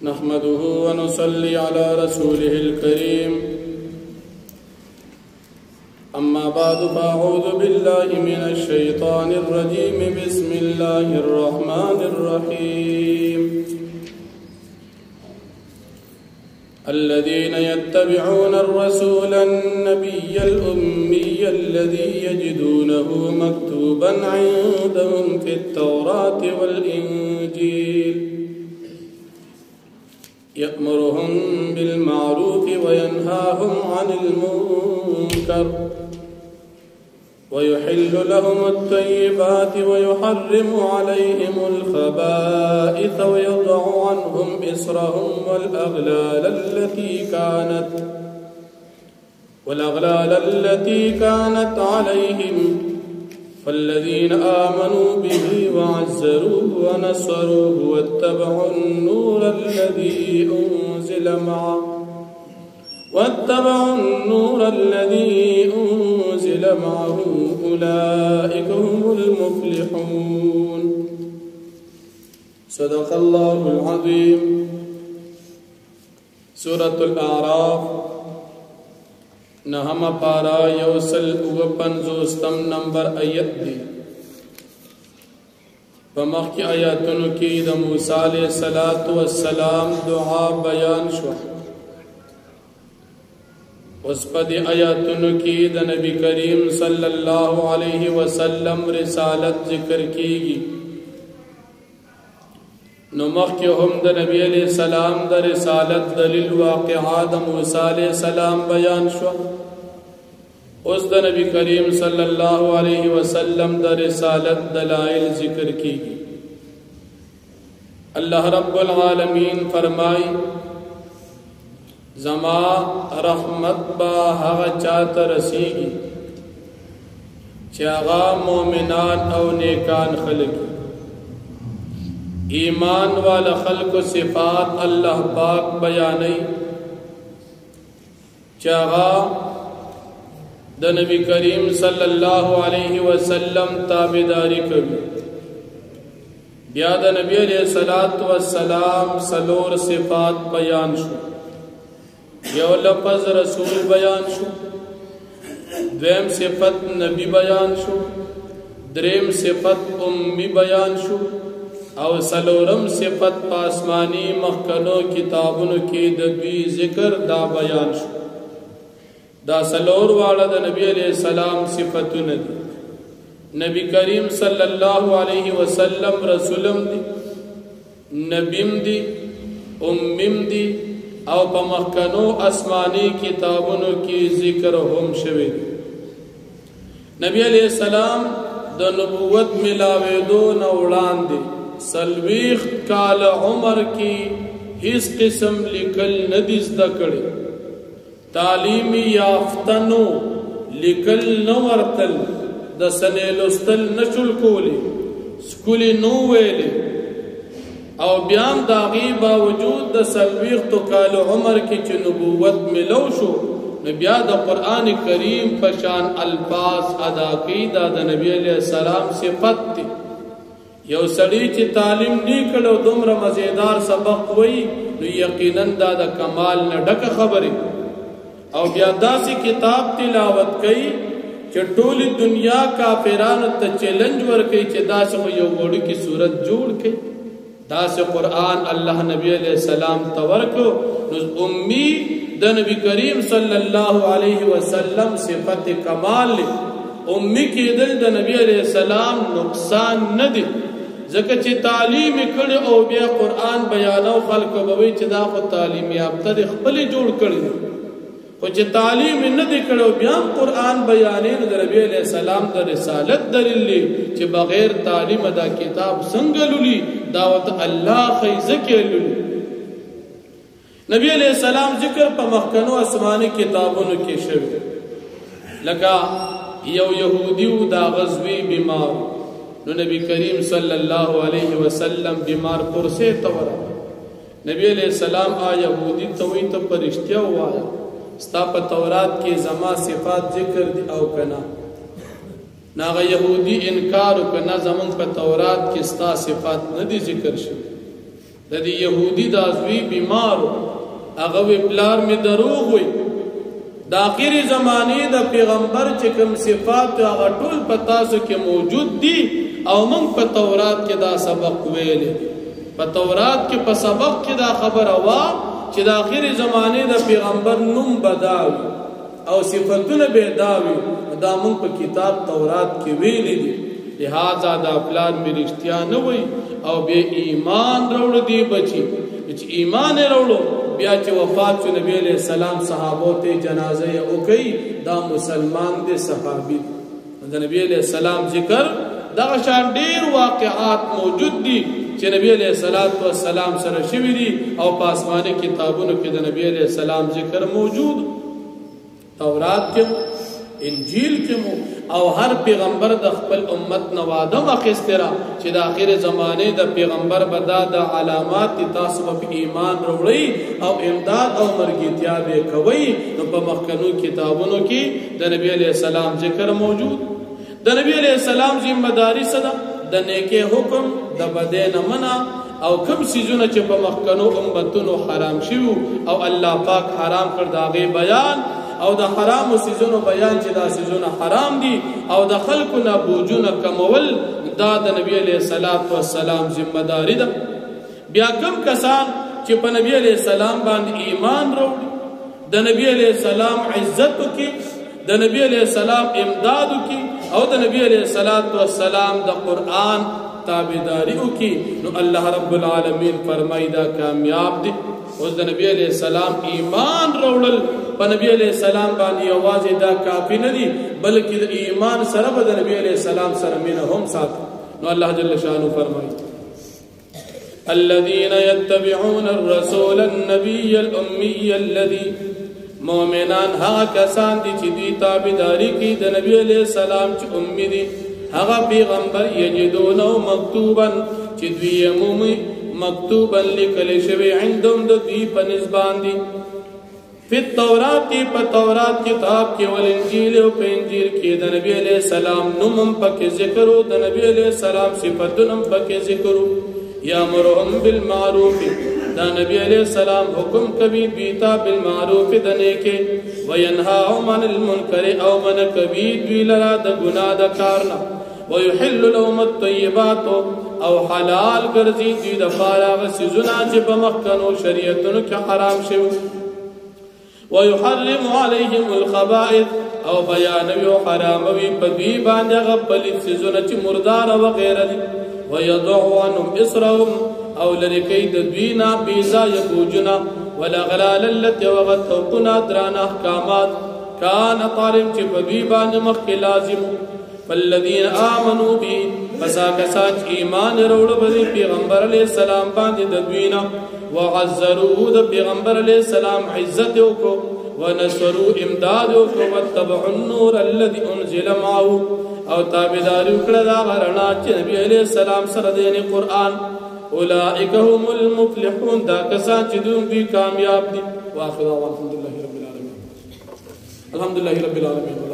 نحمده ونصلي على رسوله الكريم أما بعد فأعوذ بالله من الشيطان الرجيم بسم الله الرحمن الرحيم الذين يتبعون الرسول النبي الأمي الذي يجدونه مكتوبا عندهم في التوراة والإنجيل يأمرهم بالمعروف وينهاهم عن المنكر ويحل لهم الطيبات ويحرم عليهم الخبائث ويضع عنهم إصرهم والأغلال التي كانت عليهم فالذين آمنوا به وعزروه ونصروه واتبعوا النور الذي أنزل معه أولئك هم المفلحون. صدق الله العظيم. سورة الأعراف نهم پارا یوسل وپنزوستم نمبر آیت دی. پمخ کی آیاتنو کی دا موسیٰ علیہ السلام دعا بیان شو. اس پا دی آیاتنو کی دا نبی کریم صلی اللہ علیہ وسلم رسالت ذکر کی گی. نمخ کی ہم دا نبی علیہ السلام دا رسالت دلیل واقعہ دا موسیٰ علیہ السلام بیان شو. اس دا نبی کریم صلی اللہ علیہ وسلم دا رسالت دلائل ذکر کی گی. اللہ رب العالمین فرمائی زما رحمت با ہغا چاہتا رسیگی چاہغا مومنان او نیکان خلقی. ایمان والا خلق و صفات اللہ پاک بیانی چاہغا دا نبی کریم صلی اللہ علیہ وسلم تابداری کبھی. بیا دا نبی علیہ السلام سلور صفات بیان شو. یو لفظ رسول بیان شو، دویم صفت نبی بیان شو، دریم صفت امی بیان شو، او سلورم صفت پاسمانی مخکنو کتابونو کی دوی ذکر دا بیان شو. دا سلور والا دا نبی علیہ السلام صفتو ندی. نبی کریم صلی اللہ علیہ وسلم رسولم دی، نبیم دی، امیم دی، او پا مخکنو اسمانی کتابونو کی ذکر ہم شوی. نبی علیہ السلام دا نبوت ملاوے دو نوڑان دی. سلویخ کال عمر کی ہیس قسم لکل ندیز دا کڑی. تعلیمی یافتنو لکل نورتل دا سنیلوستل نشل کولی سکولی نو ویلی او بیان داغی باوجود دا سلویخ تو کال عمر کی چی نبوت ملو شو نبیا دا قرآن کریم پشان الفاظ ادا کی دا نبی علیہ السلام صفت تی. یو سڑی چی تعلیم نی کلو دمر مزیدار سبق وی نو یقیناً دا کمال نڈک خبری. او بیا داسی کتاب تلاوت کئی چی ٹولی دنیا کافرانو تا چیلنج ورکی چی داسی کو یو گوڑی کی صورت جوڑ کے داسی قرآن اللہ نبی علیہ السلام تورکو. نوز امی دا نبی کریم صلی اللہ علیہ وسلم صفت کمال لی. امی کی دل دا نبی علیہ السلام نقصان ندی زکر چی تعلیم کڑی او بیا قرآن بیانو خلقو بوئی چی دا خود تعلیم یابتا دی خپلی جوڑ کڑی خو چی تعلیم ندی کڑو بیا قرآن بیانین دا نبی علیہ السلام دا رسالت دلیل لی چی بغیر تعلیم دا کتاب سنگلو لی دعوت اللہ خیزکی للی. نبی علیہ السلام ذکر پا مخکنو اسمانی کتابونو کی شوی. لکا یو یہودیو دا غزوی بیمار نو نبی کریم صلی اللہ علیہ وسلم بیمار پرسے تورا. نبی علیہ السلام یہودی توی تو پرشتیا ہوا ستا پا تورات کی زما صفات ذکر دی او کنا. ناغا یہودی انکارو کنا زمان پا تورات کی ستا صفات ندی ذکر شو. د دې يهودي د ازوي بیمارو هغه پلار می دروغ وي د اخري زمانه د پیغمبر چې کوم صفات هغه ټول په تاسو کې موجود دي او موږ په تورات کې دا سبق ویل په تورات کې په سبق کې دا خبره وا چې د اخري زمانه د پیغمبر نوم بداوي او صفاتونه به داوي دا موږ په کتاب تورات کې ویل دي لہذا دا پلان می رښتیا نه وي او به ایمان راوړ دی بچي چې ایمان راوړو بیا چې وفات شو نبی علیہ السلام صحابو ته جنازه او کوي دا مسلمان دي صحابي د نبی علیہ السلام ذکر دا شان ډیر واقعات موجود دي چې نبی علیہ السلام سره شوی دي او په آسماني کتابونو کې د نبی علیہ السلام ذکر موجود تورات کې انجیل کې او هر پیغمبر د خپل امت نو وعده واخیستره چې د اخر زمانه د پیغمبر بدا د علامات تاسو په ایمان وروړي او امداد او مرګتیا به کوي نو په مخکنو کتابونو کې د نبی علیہ السلام ذکر موجود د نبی علیہ السلام ذمہ داری صدا د نیکه حکم د بدین منع او کوم سيزونه چې په مخکنو امتونو حرام شوه او الله پاک حرام کړ داغه بیان او د حرام سيزونو بیان چې دا سيزونه حرام دي او د خلقو نه بوجونه کمول دا د نبی علیہ السلام ذمہ داری ده بیا کوم کسان چې په نبی علیہ السلام باندې ایمان وروړي د نبی علیہ السلام عزت کی د نبی علیہ السلام امداد کی او د نبی علیہ السلام د قرآن تابعداری کی نو الله رب العالمین فرمایي دا کامیاب دي اوس د نبی علیہ السلام ایمان وروړل په نبی علیہ السلام باندې आवाज دا کافی نه دي بلکې د ایمان سره به د نبی علیہ السلام سره مینه هم سات نو الله جل شانه فرمایي الذين يتبعون الرسول النبي الامي الذي مؤمنان ها کسان دي چې دی تابعداري کوي د نبی علیہ السلام چې امي دي هغه پیغمبر یجدونه مکتوبا چې دوی عمومي مکتوبا لیکل شوی عندهم د دوی په نسبان دي فی التورات په تورات کتاب کې ول انجیل او په انجیل کې د نبی علیہ السلام نوم پکې ذکر او د نبی علیہ السلام صفاتونه پکې ذکر یامرهم بالمعروف دا نبی علیہ السلام حکم کوي بیتا بالمعروف د نیکه وینها عن المنکر او من کوي دوی لرا د ګناه د کارنا ويحل لهم الطيبات او حلال ګرځي دوی د فارغ سيزونه چې په مخکنو شریعتونو کې حرام شوی ويحرم عليهم الخبائث او بیانوي او حراموي په دوی باندې غپل سيزونه چې مردار او غیره دي ويضع عنهم اسرهم او لري د دوی نه بيزا يبوجنا والاغلال التي وغتوقنا دران احکامات كان طالب چې په دوی باندې مخکې لازم فالذين امنوا به فساكسات ایمان وروړو به پیغمبر علیہ السلام باندې د دوی نه وعزروه د پیغمبر علیہ السلام عزت وکړو ونصروا امداد وکړو واتبعوا النور الذي انزل معه او تابعداري وکړه دا غرنا چې نبی علیہ السلام سره د قرآن اولئک هم المفلحون دا کسان چې دوی کامیاب دي واخر الحمد لله رب العالمین